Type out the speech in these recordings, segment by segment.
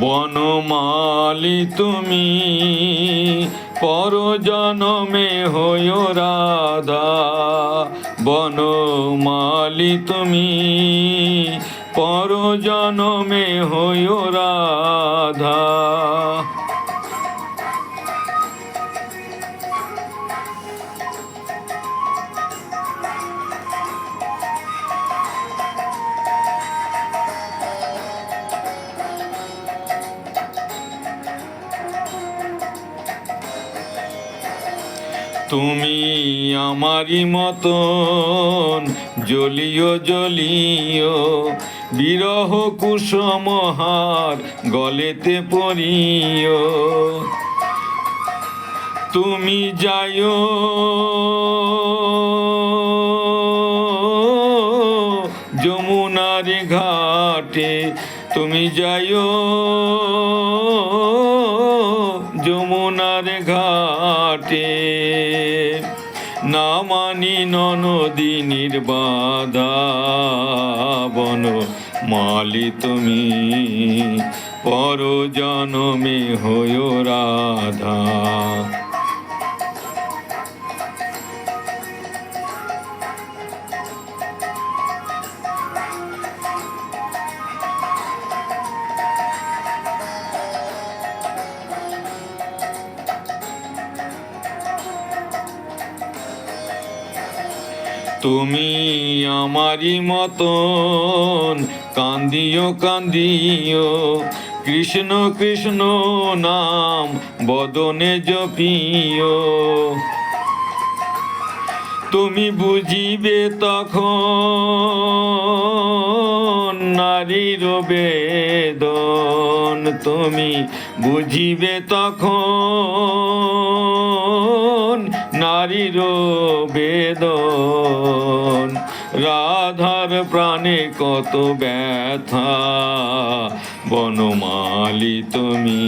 বনমালী তুমি পরজনমে হইও রাধা, বনমালী তুমি পরজনমে হইও রাধা। তুমি আমারি মতন জ্বলিও জ্বলিও, বিরহ কুসুমহার গলেতে পরিও। তুমি যাইও যমুনার ঘাটে, তুমি যাইও যমুনার ঘাটে। না মানি ননদিনীর বাধা, বনমালী তুমি পরজনমে হইও রাধা। তুমি আমারি মতন কান্দিও কান্দিও, কৃষ্ণ কৃষ্ণ নাম বদনে জপিও। তুমি বুঝিবে তখন নারীর বেদন, তুমি বুঝিবে তখন নারীর বেদন। রাধার প্রাণে কত ব্যথা, বনমালী তুমি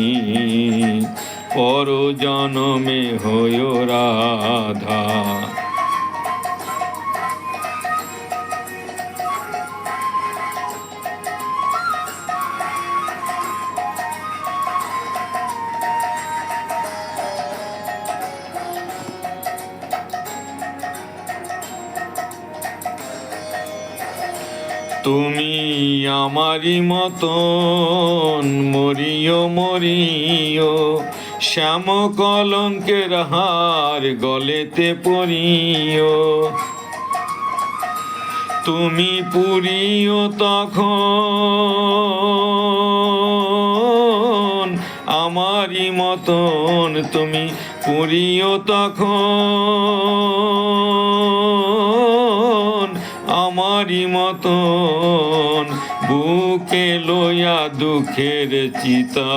পরজনমে হইও রাধা। তুমি আমারি মতন মরিও মরিও, শ্যাম কলঙ্কের হার গলেতে পরিও। তুমি পুরিও তখন আমারি মতন, তুমি পুরিও তখন আমারি মতন। বুকে লইয়া দুঃখের চিতা,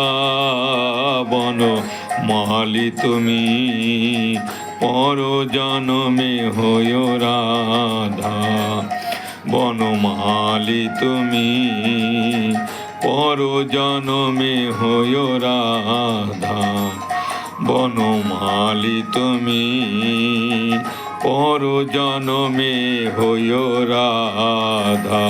বনমালী তুমি পরজনমে হইও রাধা, বনমালী তুমি পরজনমে হইও রাধা, বনমালী তুমি পরজনমে হইও রাধা।